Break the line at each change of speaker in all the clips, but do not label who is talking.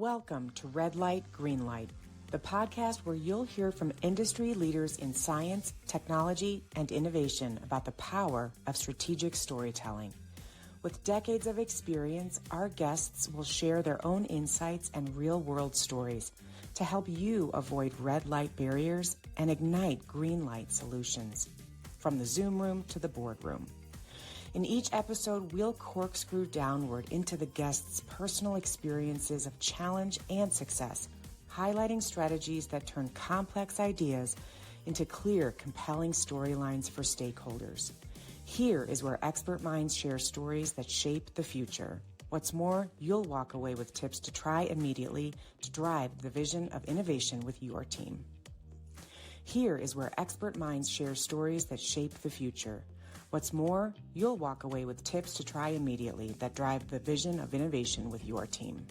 Welcome to Red Light, Green Light, the podcast where you'll hear from industry leaders in science, technology, and innovation about the power of strategic storytelling. With decades of experience, our guests will share their own insights and real-world stories to help you avoid red light barriers and ignite green light solutions, from the Zoom room to the boardroom. In each episode, we'll corkscrew downward into the guests' personal experiences of challenge and success, highlighting strategies that turn complex ideas into clear, compelling storylines for stakeholders. Here is where expert minds share stories that shape the future. What's more, you'll walk away with tips to try immediately to drive the vision of innovation with your team. Here is where expert minds share stories that shape the future. What's more, you'll walk away with tips to try immediately that drive the vision of innovation with your team.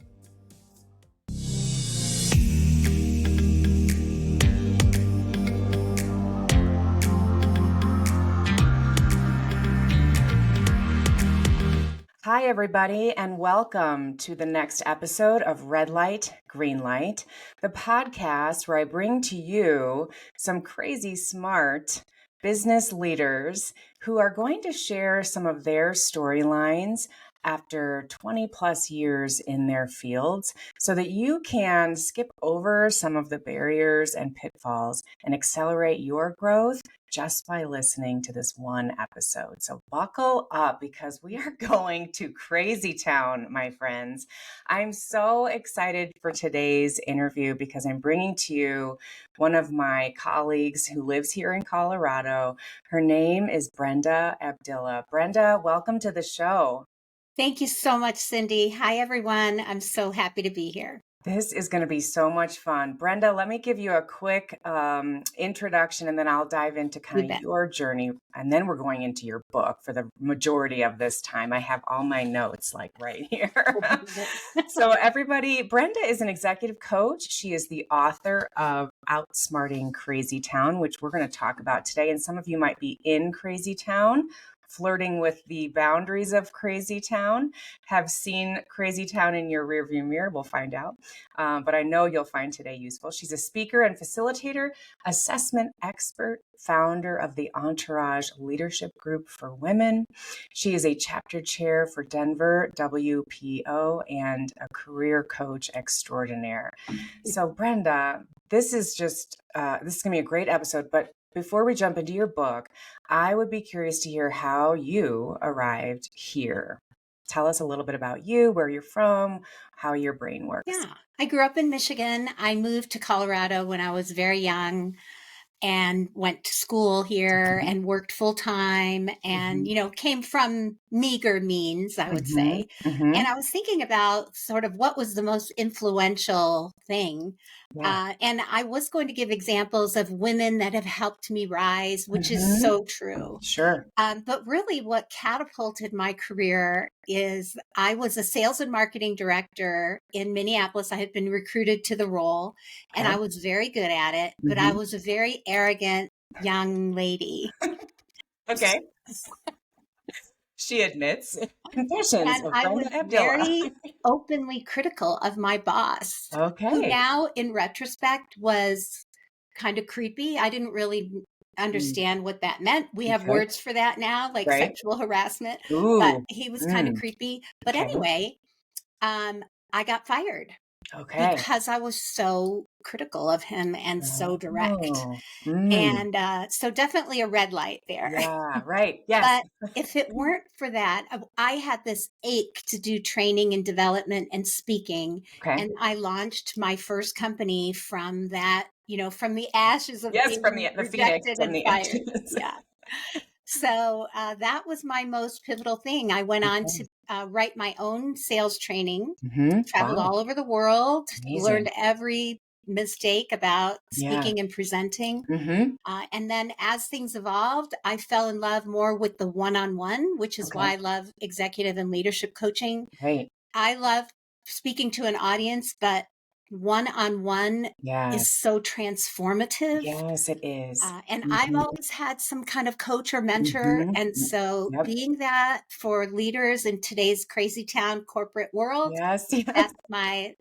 Hi, everybody, and welcome to the next episode of Red Light, Green Light, the podcast where I bring to you some crazy smart business leaders who are going to share some of their storylines after 20 plus years in their fields so that you can skip over some of the barriers and pitfalls and accelerate your growth just by listening to this one episode. So buckle up because we are going to Crazytown, my friends. I'm so excited for today's interview because I'm bringing to you one of my colleagues who lives here in Colorado. Her name is Brenda Abdilla. Brenda, welcome to the show.
Thank you so much, Cindy. Hi, everyone. I'm so happy to be here.
This is going to be so much fun. Brenda, let me give you a quick introduction and then I'll dive into kind of your journey. And then we're going into your book for the majority of this time. I have all my notes like right here. So everybody, Brenda is an executive coach. She is the author of Outsmarting Crazytown, which we're going to talk about today. And some of you might be in Crazytown, flirting with the boundaries of Crazytown, have seen Crazytown in your rearview mirror. We'll find out. But I know you'll find today useful. She's a speaker and facilitator, assessment expert, founder of the Entourage Leadership Group for Women. She is a chapter chair for Denver WPO and a career coach extraordinaire. So Brenda, this is going to be a great episode, but before we jump into your book, I would be curious to hear how you arrived here. Tell us a little bit about you, where you're from, how your brain works.
Yeah, I grew up in Michigan. I moved to Colorado when I was very young and went to school here and worked full time and, came from meager means, I would say. And I was thinking about sort of what was the most influential thing.
Yeah.
And I was going to give examples of women that have helped me rise, which is so true.
Sure.
But really what catapulted my career is I was a sales and marketing director in Minneapolis. I had been recruited to the role and I was very good at it, but I was a very arrogant young lady.
Okay. She admits. Confessions
And
of
I
Brenda
was
Abdilla.
very openly critical of my boss, who now in retrospect was kind of creepy. I didn't really understand what that meant. We have words for that now, like sexual harassment, but he was kind of creepy. But anyway, I got fired because I was so critical of him and so direct. And so definitely a red light there.
Yeah, right. Yes.
But if it weren't for that, I had this ache to do training and development and speaking. And I launched my first company from that, from the ashes of being
from the
rejected
phoenix, from
and
the
fired.
ashes.
Yeah. So that was my most pivotal thing. I went on to write my own sales training, traveled all over the world, learned every mistake about speaking and presenting. And then as things evolved, I fell in love more with the one-on-one, which is why I love executive and leadership coaching. I love speaking to an audience, but one-on-one is so transformative.
Yes, it is.
And I've always had some kind of coach or mentor. And so being that for leaders in today's Crazytown corporate world, that's my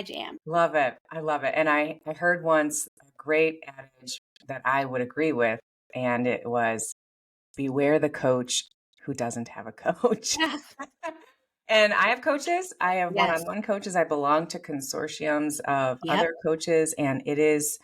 jam.
Love it. I love it. And I heard once a great adage that I would agree with, and it was, beware the coach who doesn't have a coach. And I have coaches. I have one-on-one coaches. I belong to consortiums of other coaches, and it is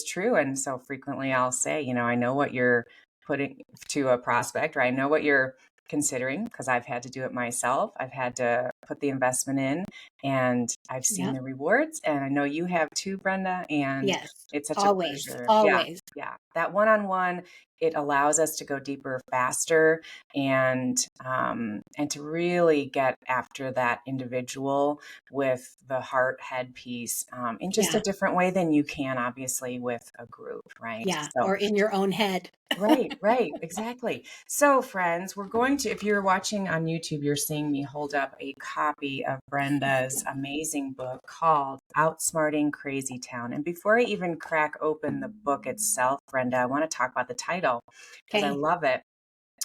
true. And so frequently I'll say, I know what you're putting to a prospect, or I know what you're considering, because I've had to do it myself. I've had to put the investment in, and I've seen the rewards, and I know you have too, Brenda. And it's such a pleasure.
Always.
Yeah. That one-on-one, it allows us to go deeper, faster, and to really get after that individual with the heart head piece in just a different way than you can, obviously, with a group, right?
Yeah. Or in your own head.
Right. Exactly. So friends, we're going to, if you're watching on YouTube, you're seeing me hold up a copy of Brenda's amazing book called Outsmarting Crazytown. And before I even crack open the book itself, Brenda, I want to talk about the title, because I love it.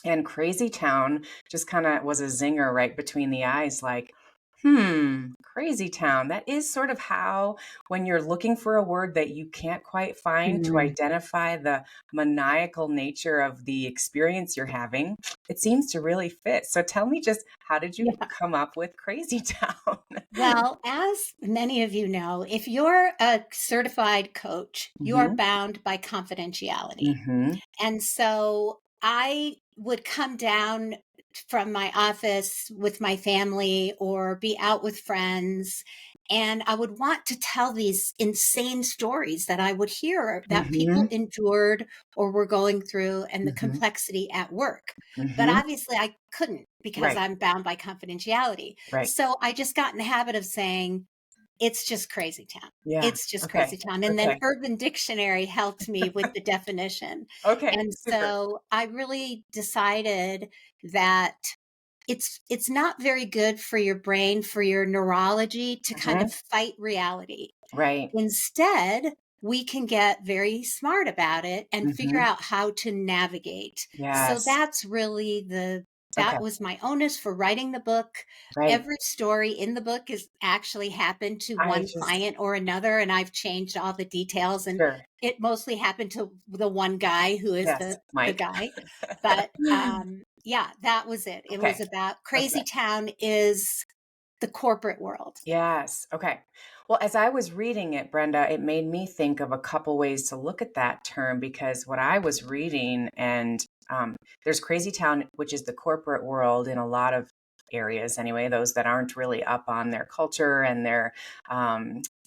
And Crazytown just kind of was a zinger right between the eyes, like, Crazytown. That is sort of how, when you're looking for a word that you can't quite find to identify the maniacal nature of the experience you're having, it seems to really fit. So tell me, just how did you come up with Crazytown?
Well, as many of you know, if you're a certified coach, you are bound by confidentiality. And so I would come down from my office with my family or be out with friends, and I would want to tell these insane stories that I would hear that people endured or were going through, and the complexity at work. But obviously I couldn't, because I'm bound by confidentiality. So I just got in the habit of saying, it's just Crazytown. It's just Crazytown. And then Urban Dictionary helped me with the definition. And so I really decided that it's not very good for your brain, for your neurology, to kind of fight reality. Instead, we can get very smart about it and figure out how to navigate. So that's really that was my onus for writing the book. Every story in the book is actually happened to one client or another, and I've changed all the details, and it mostly happened to the one guy who is the guy. But that was it. It was about Crazytown is the corporate world.
Yes. Okay. Well, as I was reading it, Brenda, it made me think of a couple ways to look at that term, because what I was reading, and there's Crazytown, which is the corporate world in a lot of areas anyway, those that aren't really up on their culture and their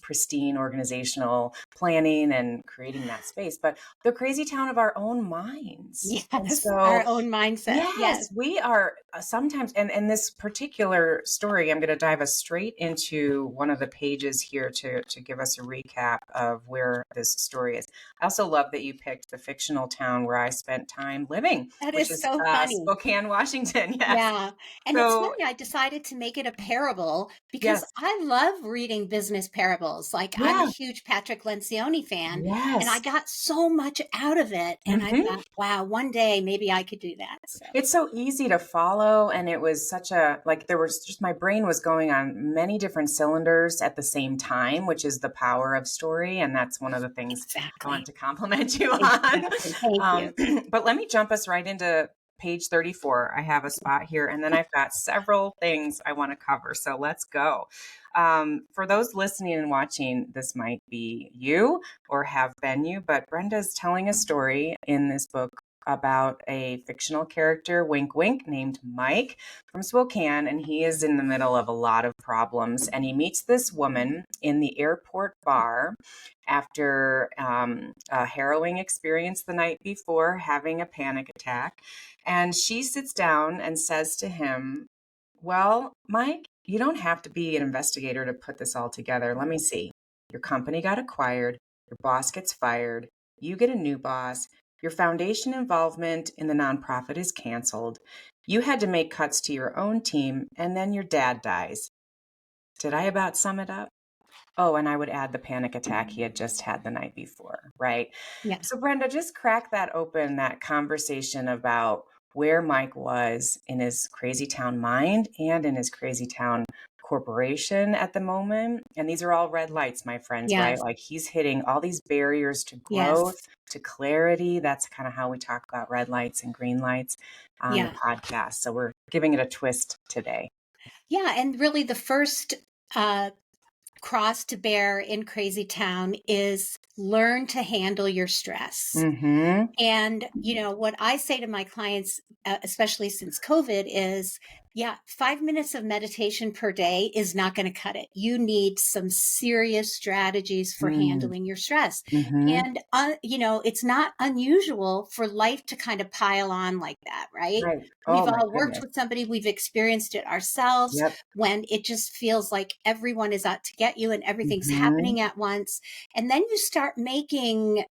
pristine organizational planning and creating that space, but the Crazytown of our own minds.
Yes, so, our own mindset.
Yes, we are sometimes, and this particular story, I'm going to dive us straight into one of the pages here to give us a recap of where this story is. I also love that you picked the fictional town where I spent time living, which is
so funny.
Spokane, Washington. Yes.
Yeah. And it's funny, I decided to make it a parable because I love reading business parables. Like I'm a huge Patrick Lencioni fan, and I got so much out of it. And I thought, wow, one day maybe I could do that. So.
It's so easy to follow. And it was such there was just, my brain was going on many different cylinders at the same time, which is the power of story. And that's one of the things I want to compliment you on.
Thank you.
But let me jump us right into page 34. I have a spot here, and then I've got several things I want to cover. So let's go. For those listening and watching, this might be you or have been you, but Brenda's telling a story in this book about a fictional character, wink, wink, named Mike from Spokane, and he is in the middle of a lot of problems, and he meets this woman in the airport bar after a harrowing experience the night before, having a panic attack, and she sits down and says to him, well, Mike, you don't have to be an investigator to put this all together. Let me see. Your company got acquired, your boss gets fired, you get a new boss, your foundation involvement in the nonprofit is canceled. You had to make cuts to your own team, and then your dad dies. Did I about sum it up? Oh, and I would add the panic attack he had just had the night before, right?
Yeah.
So Brenda, just crack that open, that conversation about where Mike was in his Crazytown mind and in his Crazytown corporation at the moment. And these are all red lights, my friends, right?
Yes.
Like he's hitting all these barriers to growth,
Yes.
to clarity. That's kind of how we talk about red lights and green lights on the podcast. So we're giving it a twist today.
Yeah. And really the first cross to bear in Crazytown is learn to handle your stress.
Mm-hmm.
And, what I say to my clients, especially since COVID, is 5 minutes of meditation per day is not going to cut it. You need some serious strategies for handling your stress.
Mm-hmm.
And, it's not unusual for life to kind of pile on like that, right?
Right.
We've
Oh my
all worked
goodness.
with somebody, we've experienced it ourselves
Yep.
when it just feels like everyone is out to get you and everything's
Mm-hmm.
happening at once. And then you start making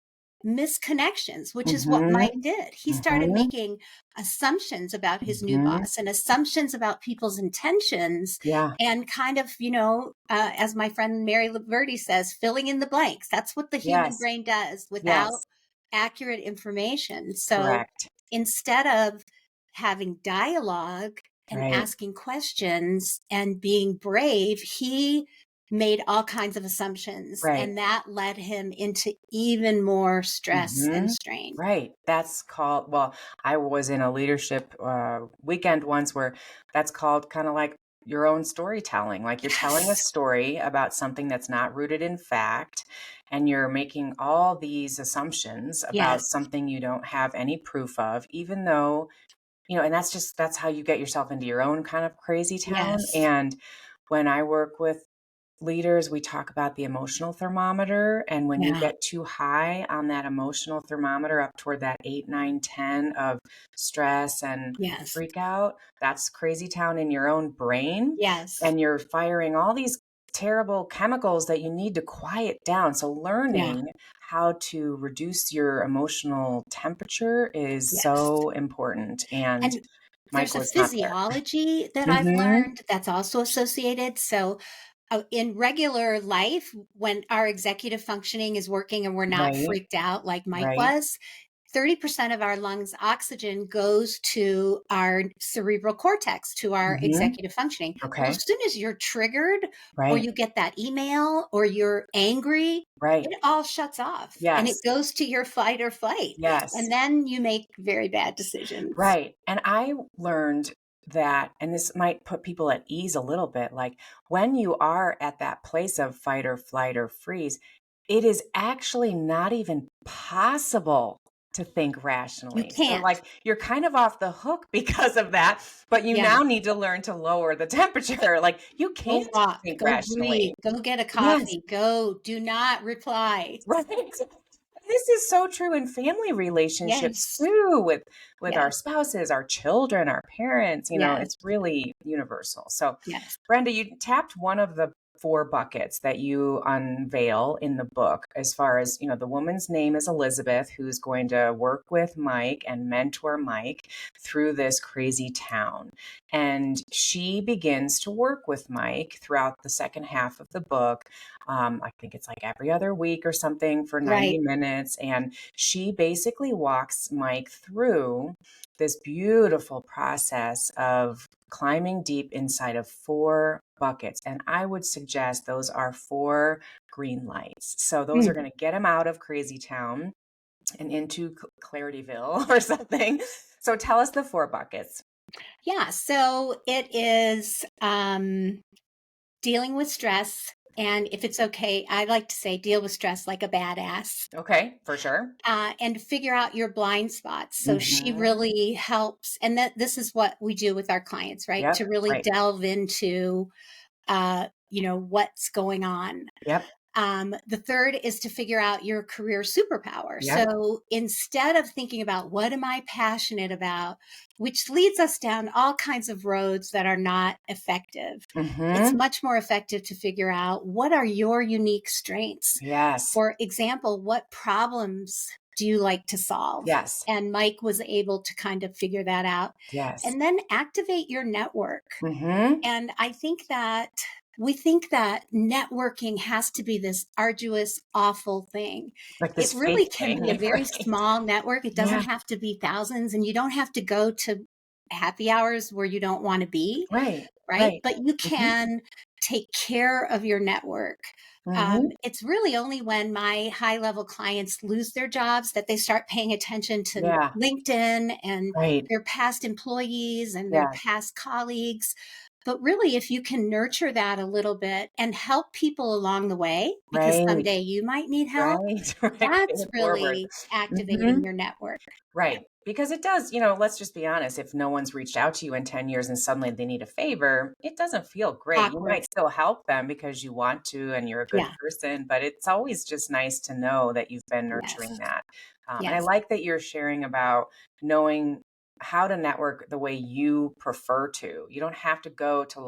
misconnections, which is what
Mm-hmm.
Mike did. He started
Mm-hmm.
making assumptions about his new
Mm-hmm.
boss and assumptions about people's intentions.
Yeah.
And kind of, as my friend Mary Laverty says, filling in the blanks. That's what the human
Yes.
brain does without
Yes.
accurate information. So
Correct.
instead of having dialogue and
Right.
asking questions and being brave, he made all kinds of assumptions,
Right.
and that led him into even more stress and strain.
Right. That's called, well, I was in a leadership weekend once where that's called kind of like your own storytelling. Like you're telling a story about something that's not rooted in fact, and you're making all these assumptions about something you don't have any proof of, even though, and that's how you get yourself into your own kind of crazy town. And when I work with leaders, we talk about the emotional thermometer. And when you get too high on that emotional thermometer, up toward that 8, 9, 10 of stress and freak out, that's crazy town in your own brain. And you're firing all these terrible chemicals that you need to quiet down. So learning how to reduce your emotional temperature is so important. And Mike
there's a
was not there.
physiology that I've learned that's also associated. So in regular life, when our executive functioning is working and we're not freaked out like Mike was, 30% of our lungs oxygen goes to our cerebral cortex, to our executive functioning. Well, as soon as you're triggered or you get that email or you're angry, it all shuts off and it goes to your fight or flight. And then you make very bad decisions.
Right. And I learned that, and this might put people at ease a little bit, like when you are at that place of fight or flight or freeze, it is actually not even possible to think rationally.
You can't.
So like you're kind of off the hook because of that, but you now need to learn to lower the temperature. Like you can't think rationally.
Breathe, go get a coffee, do not reply.
Right. This is so true in family relationships too, with our spouses, our children, our parents. It's really universal. So, Brenda, you tapped one of the 4 buckets that you unveil in the book as far as, the woman's name is Elizabeth, who's going to work with Mike and mentor Mike through this crazy town. And she begins to work with Mike throughout the second half of the book. I think it's like every other week or something for 90 minutes. And she basically walks Mike through this beautiful process of climbing deep inside of 4 buckets. And I would suggest those are 4 green lights. So those are going to get him out of Crazy Town and into Clarityville or something. So tell us the 4 buckets.
Yeah. So it is dealing with stress. And if it's okay, I like to say deal with stress like a badass.
Okay, for sure.
And figure out your blind spots. So she really helps. And this is what we do with our clients, right? To really delve into, what's going on. The third is to figure out your career superpower. So instead of thinking about what am I passionate about, which leads us down all kinds of roads that are not effective, it's much more effective to figure out what are your unique strengths. For example, what problems do you like to solve? And Mike was able to kind of figure that out. And then activate your network. And I think that we think that networking has to be this arduous, awful thing.
Like
It
this fake
really can
thing,
be a very
right?
small network. It doesn't have to be thousands, and you don't have to go to happy hours where you don't want to be,
Right,
right?
right.
But you
Mhm,
can take care of your network.
mhm.
It's really only when my high level clients lose their jobs that they start paying attention to
Yeah,
LinkedIn and
right.
their past employees and their
Yes,
past colleagues. But really, if you can nurture that a little bit and help people along the way, because
right,
someday you might need help,
right, right, pay
that's
it forward.
really activating
Mhm.
your network. Yeah.
Right. Because it does, let's just be honest, if no one's reached out to you in 10 years and suddenly they need a favor, it doesn't feel great. You
Awkward.
might still help them because you want to and you're a good
Yeah.
person, but it's always just nice to know that you've been
Yes.
nurturing that. And I
Yes.
like that you're sharing about knowing how to network the way you prefer to. You don't have to go to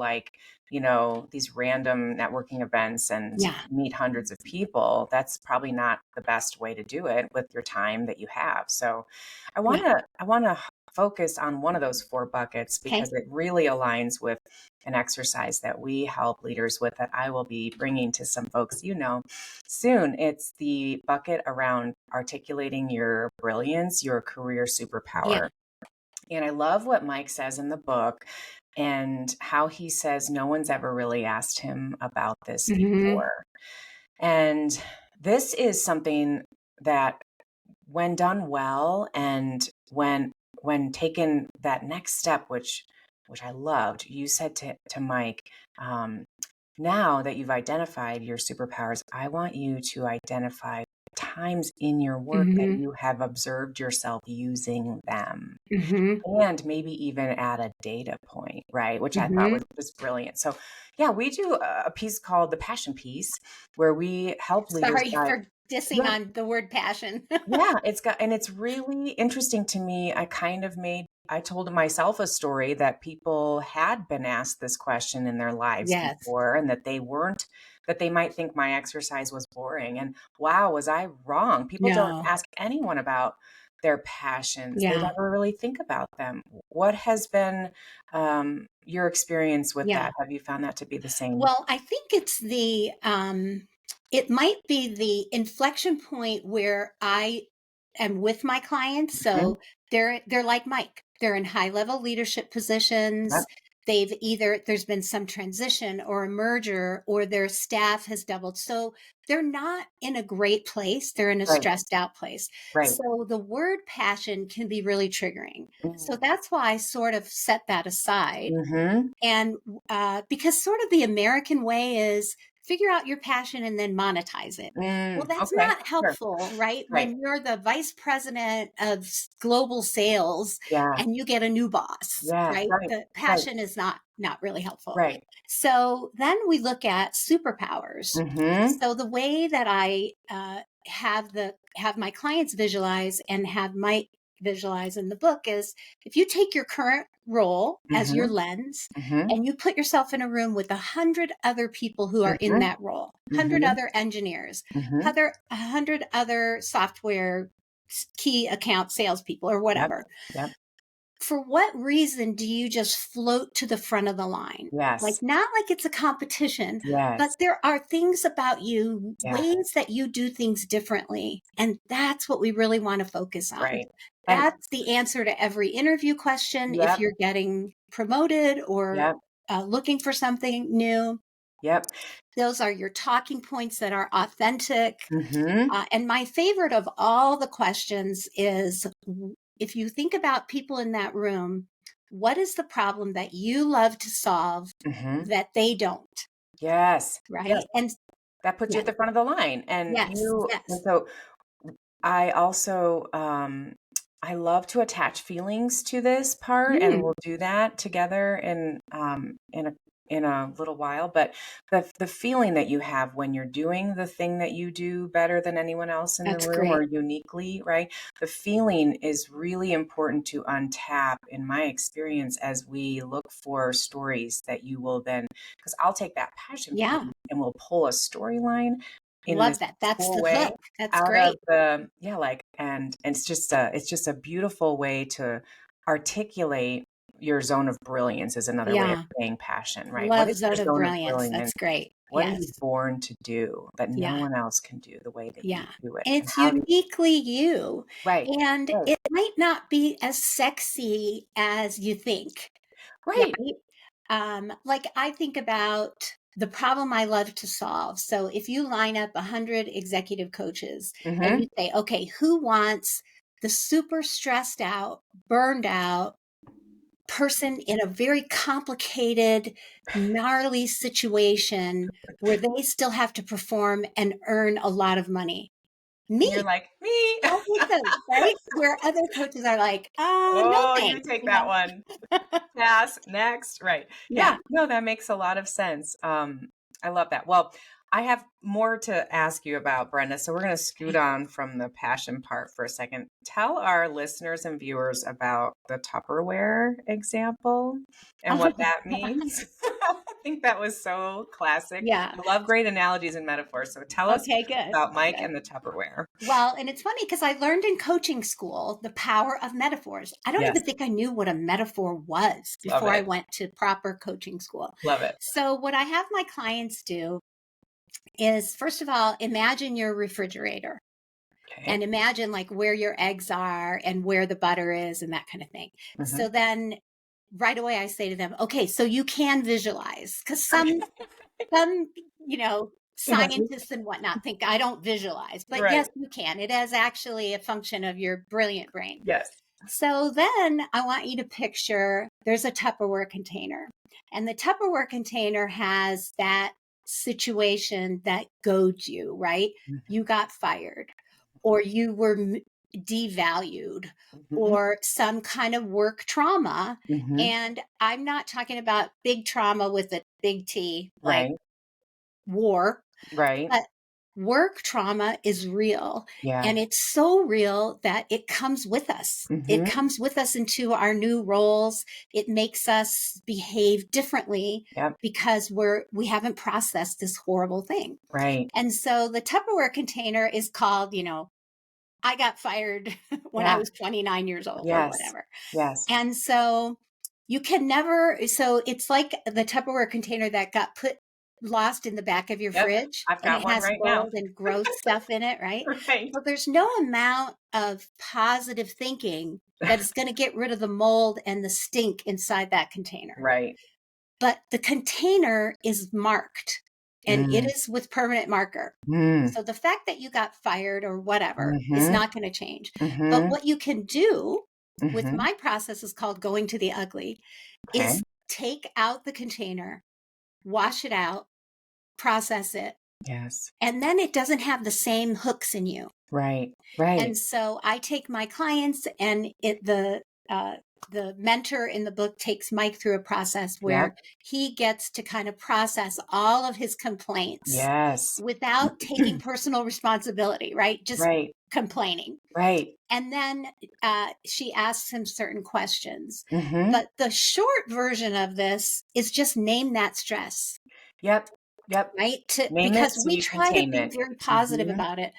these random networking events and
Yeah.
meet hundreds of people. That's probably not the best way to do it with your time that you have. So
Yeah.
I want to focus on one of those four buckets
Okay.
because it really aligns with an exercise that we help leaders with that I will be bringing to some folks soon. It's the bucket around articulating your brilliance, your career
Yeah.
superpower. And I love what Mike says in the book and how he says no one's ever really asked him about this
Hmm.
before. And this is something that when done well and when taken that next step, which I loved, you said to Mike, um, now that you've identified your superpowers, I want you to identify times in your work that
Hmm.
you have observed yourself using them
Hmm.
and maybe even add a data point, right? Which I thought
Hmm.
was brilliant. So, yeah, we do a piece called the Passion Piece where we help leaders
Sorry
dive.
for dissing
Yeah,
on the word passion.
yeah, it's really interesting to me. I told myself a story that people had been asked this question in their lives
Yes.
before and that they might think my exercise was boring. And wow, was I wrong? People don't
No.
ask anyone about their passions. They
Yeah.
never really think about them. What has been your experience with
Yeah.
that? Have you found that to be the same?
Well, I think it's it might be the inflection point where I am with my clients.
Mhm.
So they're like Mike. They're in high level leadership
Yep,
positions. There's been some transition or a merger or their staff has doubled. So they're not in a great place. They're in a
right,
stressed out place.
right.
So the word passion can be really triggering. So
Mm.
that's why I sort of set that aside.
Mhm.
And because sort of the American way is figure out your passion and then monetize it. Well, that's
Okay,
not
sure.
helpful, right?
Right.
When you're the vice president of global sales
Yeah.
and you get a new boss,
Yeah.
right?
Right.
The
Right.
passion is not really helpful.
Right.
So then we look at superpowers.
Mhm.
So the way that I have my clients visualize and have Mike visualize in the book is if you take your current role as your
Mhm.
lens
Mhm.
and you put yourself in a room with 100 other people who are in
Mhm.
that role, 100
Mhm.
other engineers,
Mhm.
100 other software key account salespeople or
Yep.
whatever,
Yep.
for what reason do you just float to the front of the line? Like,
Yes.
not like it's a competition, but
Yes.
there are things about you,
Yeah.
ways that you do things differently. And that's what we really want to focus on.
Right. And
That's the answer to every interview question. If
yep.
you're getting promoted or
Yep.
looking for something new,
Yep.
those are your talking points that are authentic.
Mhm.
And my favorite of all the questions is if you think about people in that room, what is the problem that you love to solve
Mhm.
that they don't?
Yes. Yes.
Right. And
That puts you
yes,
at the front of the line.
yes,
And
yes.
so I also I love to attach feelings to this part, and
Mm,
we'll do that together in a little while. But the feeling that you have when you're doing the thing that you do better than anyone else in the
that's
room or
great.
uniquely, right? The feeling is really important to untap, in my experience, as we look for stories that you will then, because I'll take that passion piece
Yeah.
and we'll pull a storyline in this
Love that. That's
cool
the
way
hook. That's
out of
great.
the yeah, like and it's just a beautiful way to articulate your zone of brilliance is another way of saying passion, right? What
Love
is your
zone of
zone of
brilliance.
brilliance?
That's great.
What are you born to do that no one else can do the way that you do it?
And it's uniquely you.
Right.
And it might not be as sexy as you think.
Right.
Like I think about the problem I love to solve. So if you line up 100 executive coaches and you say, okay, who wants the super stressed out, burned out person in a very complicated, gnarly situation where they still have to perform and earn a lot of money? Me.
And you're like, me.
I'll take those, right? Where other coaches are like, no thanks.
You take that one. Pass, next. Right. Yeah. No, that makes a lot of sense. I love that. Well, I have more to ask you about, Brenda. So we're going to scoot on from the passion part for a second. Tell our listeners and viewers about the Tupperware example and what that means. I think that was so classic.
Yeah.
I love great analogies and metaphors. So tell us about Mike and the Tupperware.
Well, and it's funny because I learned in coaching school the power of metaphors. I don't even think I knew what a metaphor was before I went to proper coaching school.
Love it.
So what I have my clients do is, first of all, imagine your refrigerator. And imagine like where your eggs are and where the butter is and that kind of thing. So then right away I say to them, okay, so you can visualize, because some, scientists and whatnot think I don't visualize, but yes, you can. It is actually a function of your brilliant brain.
Yes.
So then I want you to picture there's a Tupperware container, and the Tupperware container has that situation that goads you, right? You got fired, or you were devalued, or some kind of work trauma. And I'm not talking about big trauma with a big T, like war, but work trauma is real. And it's so real that it comes with us. It comes with us into our new roles. It makes us behave differently because we haven't processed this horrible thing.
Right.
And so the Tupperware container is called, I got fired when I was 29 years old or whatever.
Yes.
And so you can never, so it's like the Tupperware container that got lost in the back of your fridge.
I've got one right
now.
now.
Mold and gross stuff in it, right?
Right.
But there's no amount of positive thinking that is going to get rid of the mold and the stink inside that container.
Right.
But the container is marked, and it is with permanent marker. So the fact that you got fired or whatever is not going to change. But what you can do with my process is called going to the ugly, is take out the container, wash it out, process it.
Yes.
And then it doesn't have the same hooks in you.
Right. Right.
And so I take my clients, and the mentor in the book takes Mike through a process where he gets to kind of process all of his complaints without taking personal responsibility, right? Just complaining.
Right.
And then she asks him certain questions. But the short version of this is just name that stress.
Yep.
Right? Because we try to be very positive about it.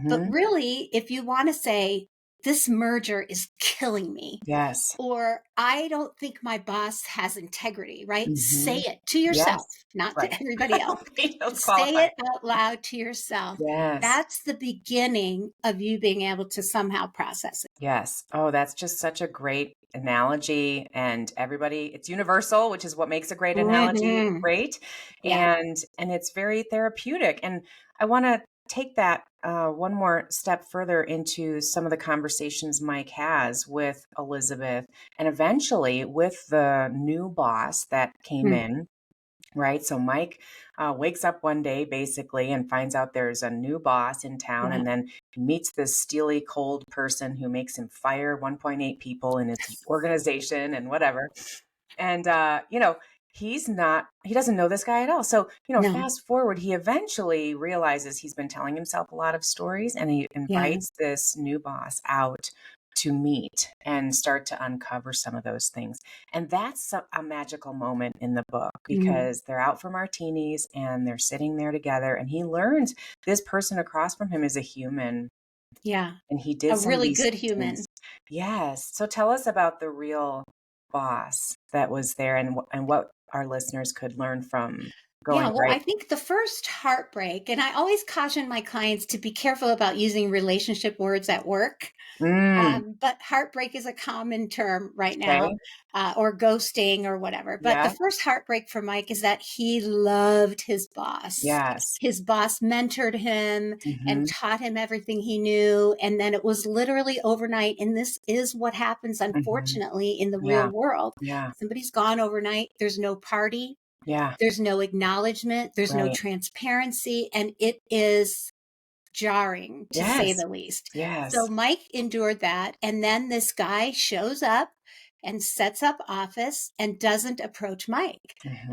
But really, if you want to say, this merger is killing me.
Yes.
Or I don't think my boss has integrity, right? Say it to yourself, not to everybody else. Say it out loud to yourself.
Yes.
That's the beginning of you being able to somehow process it.
Yes. Oh, that's just such a great analogy, and it's universal, which is what makes a great analogy great. And it's very therapeutic. And I want to take that one more step further into some of the conversations Mike has with Elizabeth, and eventually with the new boss that came in, right? So Mike wakes up one day basically and finds out there's a new boss in town, and then he meets this steely, cold person who makes him fire 1.8 people in his organization and whatever. And, he doesn't know this guy at all. So, fast forward, he eventually realizes he's been telling himself a lot of stories, and he invites this new boss out to meet and start to uncover some of those things. And that's a magical moment in the book, because they're out for martinis and they're sitting there together, and he learns this person across from him is a human.
Yeah.
And he did
a really good human.
Yes. So tell us about the real boss that was there, and what our listeners could learn from
Yeah,
going
well, I
right?
think the first heartbreak, and I always caution my clients to be careful about using relationship words at work.
Mm,
But heartbreak is a common term right now,
okay.
or ghosting or whatever. But the
Yeah.
first heartbreak for Mike is that he loved his boss.
Yes.
His boss mentored him and
Mhm.
taught him everything he knew. And then it was literally overnight. And this is what happens,
Mhm.
unfortunately, in the real
Yeah.
world.
Yeah.
Somebody's gone overnight. There's no party.
Yeah.
There's no acknowledgement. There's no
Right.
transparency. And it is jarring, to say
Yes.
the least. So
Yes.
Mike endured that. And then this guy shows up and sets up office and doesn't approach Mike.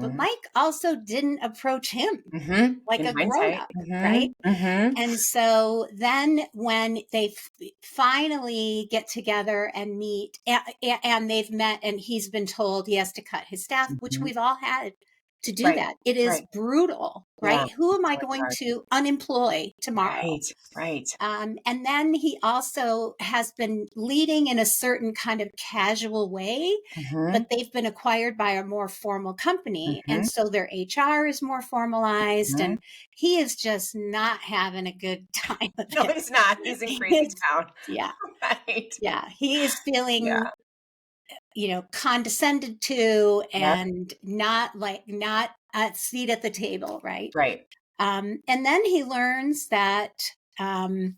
But
Mhm.
Mike also didn't approach him
Mhm.
like
In
a grown
hindsight.
up, right?
Mhm. Mhm.
And so then when they finally get together and meet, and they've met, and he's been told he has to cut his staff, which
Mhm.
we've all had to do
Right.
that. It is
Right.
brutal,
Yeah.
right? Who am
It's
I
really
going
hard.
to unemploy tomorrow?
Right. Right.
And then he also has been leading in a certain kind of casual way, but
Mhm.
they've been acquired by a more formal company. And
Mhm.
so their HR is more formalized,
Mhm.
and he is just not having a good time of
No,
it.
he's not. He's in
He
Crazy
is,
Town.
yeah,
Right.
yeah. He is
Yeah.
feeling, condescended to,
Yep.
and not a seat at the table, right?
Right.
And then he learns that um,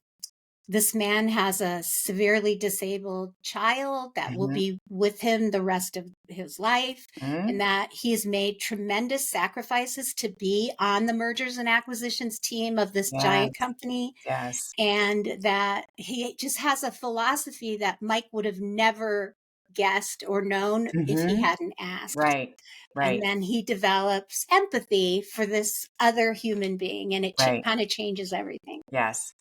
this man has a severely disabled child that will
Mhm.
be with him the rest of his life, and
Mhm.
that he's made tremendous sacrifices to be on the mergers and acquisitions team of this giant
Yes.
company,
Yes.
and that he just has a philosophy that Mike would have never guessed or known if he
Mhm.
hadn't asked.
Right.
And
Right.
then he develops empathy for this other human being, and it
Right.
kind of changes everything.
Yes.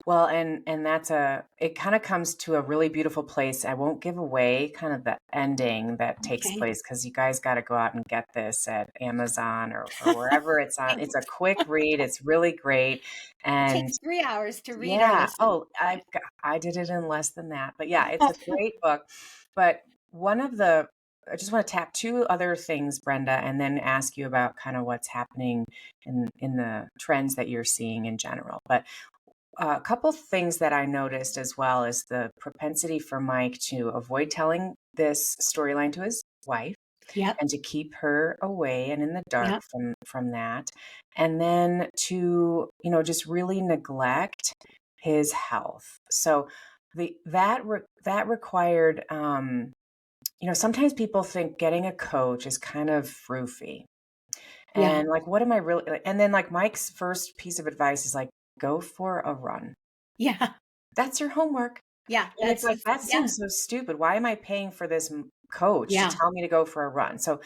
Well, and that's it kind of comes to a really beautiful place. I won't give away kind of the ending that takes
Okay.
place because you guys got to go out and get this at Amazon or wherever it's on. It's a quick read. It's really great.
It
And
takes 3 hours to read or
yeah,
listen.
oh, I did it in less than that. But yeah, it's a great book. But one of the I just want to tap two other things, Brenda, and then ask you about kind of what's happening in the trends that you're seeing in general. But a couple things that I noticed as well is the propensity for Mike to avoid telling this storyline to his wife
Yep.
and to keep her away and in the dark
Yep.
from that. And then to, just really neglect his health. So that required sometimes people think getting a coach is kind of froofy.
Yeah.
And like, what am I really like? And then like Mike's first piece of advice is like, go for a run.
Yeah.
That's your homework.
Yeah.
And it's like, that
Yeah.
seems so stupid. Why am I paying for this coach to
Yeah.
tell me to go for a run? So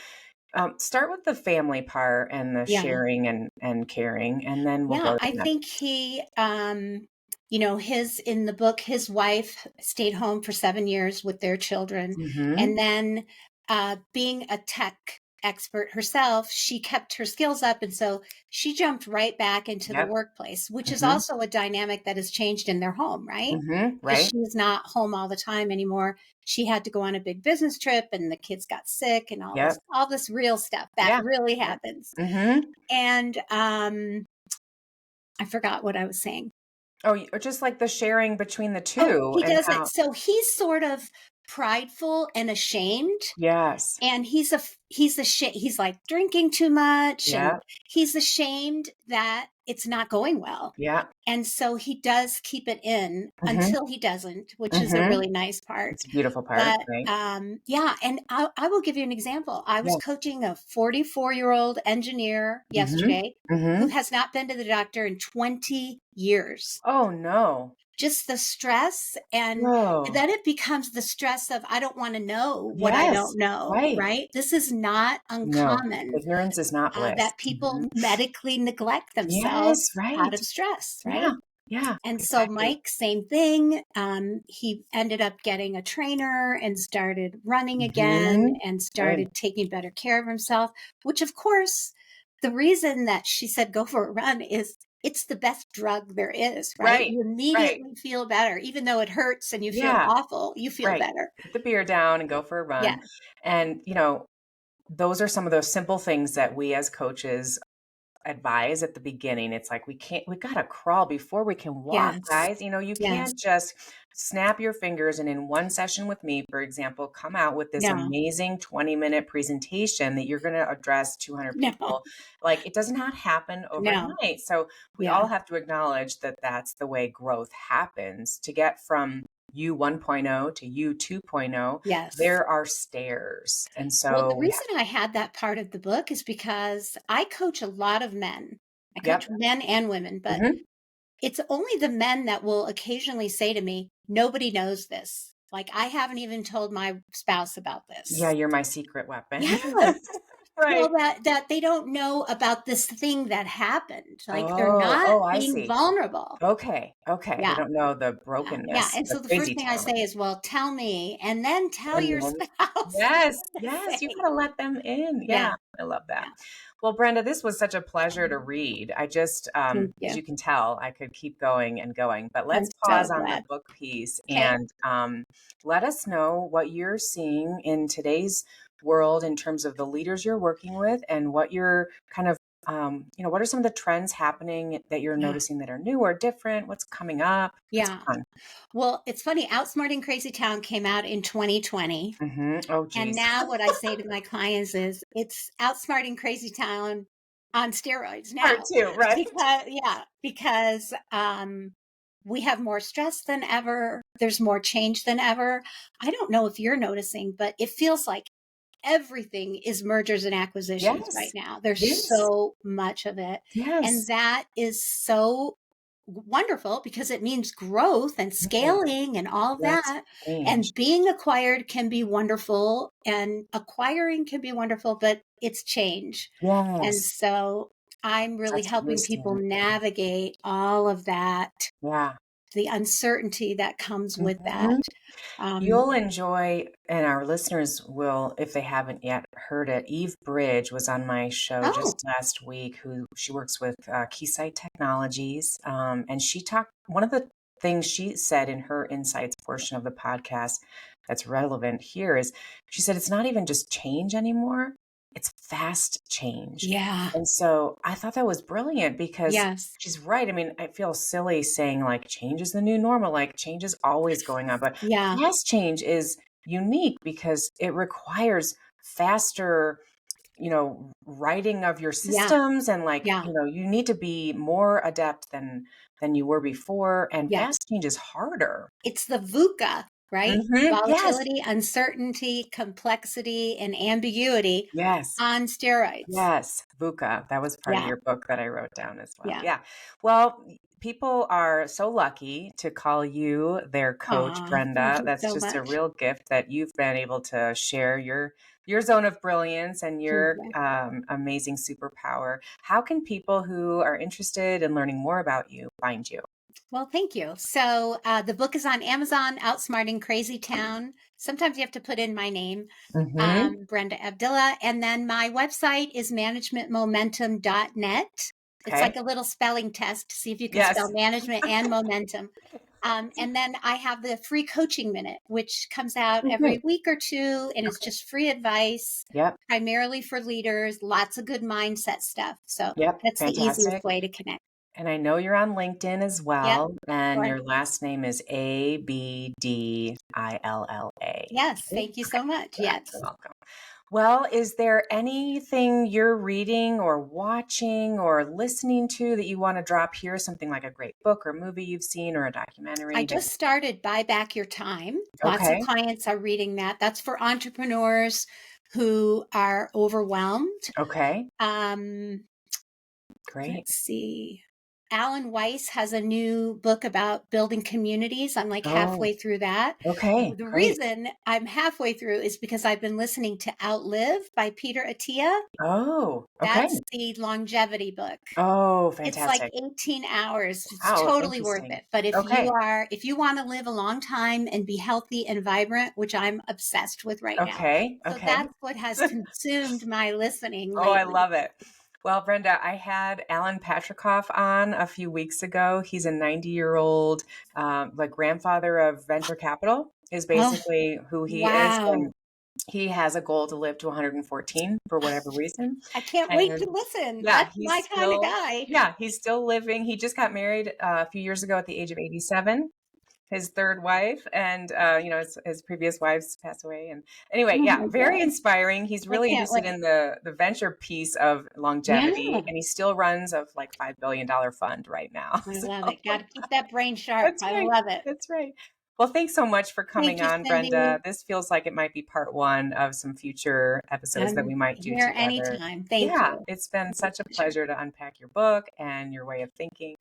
start with the family part and the
Yeah.
sharing and caring, and then we'll
Yeah.
go to
I
the next.
think in the book, his wife stayed home for 7 years with their children.
Mhm.
And then being a tech expert herself, she kept her skills up. And so she jumped right back into the
Yep.
workplace, which is
Mhm.
also a dynamic that has changed in their home, right?
Mhm.
Because
Right.
she's not home all the time anymore. She had to go on a big business trip, and the kids got sick, and
Yep.
all this real stuff that
Yeah.
really
Yep.
happens.
Mhm.
And I forgot what I was saying.
Oh, or just like the sharing between the
Oh,
two
he
and
doesn't.
how.
So he's sort of prideful and ashamed,
Yes.
and he's like drinking too much, and
Yeah.
he's ashamed that it's not going well.
Yeah.
And so he does keep it in
Mhm.
until he doesn't, which is a
Mhm.
really nice part.
It's a beautiful part,
But
right?
yeah, and I will give you an example. I was
Yeah.
coaching a 44-year-old engineer
Mhm.
yesterday who
Mhm.
has not been to the doctor in 20 years.
Oh, no.
Just the stress, and
Oh.
then it becomes the stress of, I don't want to know what I
Yes.
don't know,
Right.
right? This is not
No.
uncommon,
Ignorance is not bliss.
that people
Mhm.
medically neglect
Yes,
themselves out
right.
of stress,
Yeah.
right?
Yeah,
And so
exactly.
Mike, same thing. He ended up getting a trainer and started running again
Mhm.
and
Good.
started taking better care of himself, which of course, the reason that she said go for a run is it's the best drug there is, right?
Right.
You
Right.
immediately feel better, even though it hurts and you feel
Yeah.
awful, you feel
Right.
better.
Put the beer down and go for a run.
Yeah.
And, those are some of those simple things that we as coaches advise at the beginning. It's like we gotta crawl before we can walk,
Yes.
guys. You
Yes.
can't just snap your fingers and in one session with me, for example, come out with this
No.
amazing 20-minute presentation that you're gonna address 200
No.
people. Like, it does not happen
No.
overnight. So we
Yeah.
all have to acknowledge that that's the way growth happens. To get from you 1.0 to you 2.0,
Yes.
there are stairs. And
Well, the
so
reason I had that part of the book is because I coach a lot of men. I coach
yep.
men and women, but
Mhm.
it's only the men that will occasionally say to me, nobody knows this. Like, I haven't even told my spouse about
Yeah,
this.
you're my secret weapon.
Yes.
Right.
Well, that they don't know about this thing that happened. Like, they're
Oh,
not
oh, I
being
see.
vulnerable.
Okay, okay. They
Yeah.
don't know the
Yeah. Yeah.
brokenness,
And
the
so the first
crazy
thing I
town.
say is, well, tell me and then tell
And
your
then
spouse.
yes,
I'm gonna
yes, you
say.
gotta let them in.
Yeah.
Yeah, I love that.
Yeah.
Well, Brenda, this was such a pleasure to read. I just,
Thank
as
you.
you can tell, I could keep going and going, but
I'm
let's
so
pause on the
glad.
book piece
Okay.
and let us know what you're seeing in today's world in terms of the leaders you're working with and what you're kind of, what are some of the trends happening that you're
Yeah.
noticing that are new or different? What's coming up? It's
Yeah.
fun.
Well, it's funny. Outsmarting Crazytown came out in 2020.
Oh,
And
geez.
now what I say to my clients is it's Outsmarting Crazytown on steroids
Part
now.
two, right?
Because we have more stress than ever. There's more change than ever. I don't know if you're noticing, but it feels like everything is mergers and acquisitions right
Yes.
now. There's
Yes.
so much of it. And
Yes.
that is so wonderful because it means growth and
Right.
scaling and all
Yes.
that.
Change.
And being acquired can be wonderful and acquiring can be wonderful, but it's change. And
Yes.
so I'm really
That's
helping people
wisdom.
navigate all of that,
Yeah.
the uncertainty that comes with that.
Mhm. You'll enjoy, and our listeners will, if they haven't yet heard it. Eve Bridge was on my show
Oh,
just last week, who she works with Keysight Technologies. And she talked, one of the things she said in her insights portion of the podcast that's relevant here is she said, it's not even just change anymore, it's fast change.
yeah.
And so I thought that was brilliant because
Yes.
she's right. I mean, I feel silly saying like change is the new normal, like change is always going on, but
Yeah.
fast change is unique because it requires faster, writing of your
Yeah.
systems and like,
Yeah.
you need to be more adept than you were before. And
Yeah.
fast change is harder.
It's the VUCA, right?
Yes.
Volatility, uncertainty, complexity, and ambiguity
Yes.
on steroids.
Yes, VUCA. That was part of
Yeah.
your book that I wrote down as well.
Yeah.
Yeah. Well, people are so lucky to call you their coach,
Aw, thank
Brenda.
you
That's
so
just a
much.
real gift that you've been able to share your zone of brilliance and
Thank
your
you.
amazing superpower. How can people who are interested in learning more about you find you?
Well, thank you. So the book is on Amazon, Outsmarting Crazytown. Sometimes you have to put in my name,
Mm-hmm.
Brenda Abdilla. And then my website is managementmomentum.net. It's
Okay.
like a little spelling test to see if you can
Yes.
spell management and momentum. And then I have the free coaching minute, which comes out
Oh,
every
good.
week or two, and it's
Okay.
just free advice,
Yep.
primarily for leaders, lots of good mindset stuff. So
Yep.
that's the easiest
Fantastic.
way to connect.
And I know you're on LinkedIn as
Yep.
well, and
Sure.
your last name is Abdilla.
Yes.
Okay,
Thank you so much.
yeah, you're
Yes.
welcome. Well, is there anything you're reading or watching or listening to that you want to drop here? Something like a great book or movie you've seen or a
I
documentary that
just started Buy Back Your Time. Lots of
okay,
clients are reading that. That's for entrepreneurs who are overwhelmed.
okay,
Um,
great.
let's see. Alan Weiss has a new book about building communities. I'm like
Oh,
halfway through that.
okay,
The
great.
reason I'm halfway through is because I've been listening to Outlive by Peter Attia.
Oh, okay.
That's the longevity book.
Oh,
It's like
fantastic.
18 hours. It's
Wow,
totally worth
interesting.
it. But
Okay,
if you want to live a long time and be healthy and vibrant, which I'm obsessed with right now.
okay,
So
okay.
that's what has consumed my listening
Oh, I
lately.
love it. Well, Brenda, I had Alan Patrikoff on a few weeks ago. He's a 90-year-old, like grandfather of venture capital is basically who he is.
Wow.
And he has a goal to live to 114 for whatever reason.
I can't wait to listen.
Yeah,
That's my kind of guy.
Yeah, he's still living. He just got married a few years ago at the age of 87. His third wife, and his previous wives passed away. And anyway, yeah, very inspiring. He's really interested in the venture piece of longevity, and he still runs a like $5 billion fund right now.
I love it. Got to keep that brain sharp. I love it.
That's right. Well, thanks so much for coming on,
Cindy.
Brenda. This feels like it might be part one of some future episodes that we might do together.
Anytime. Thank you.
It's been such a pleasure to unpack your book and your way of thinking.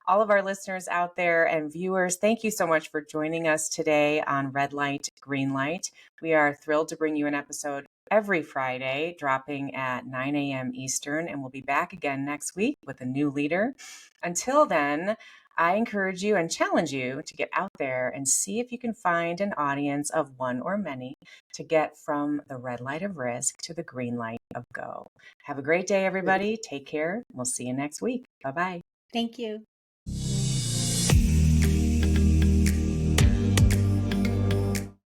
All of our listeners out there and viewers, thank you so much for joining us today on Red Light, Green Light. We are thrilled to bring you an episode every Friday, dropping at 9 a.m. Eastern, and we'll be back again next week with a new leader. Until then, I encourage you and challenge you to get out there and see if you can find an audience of one or many to get from the red light of risk to the green light of go. Have a great day, everybody. Take care. We'll see you next week. Bye-bye.
Thank you.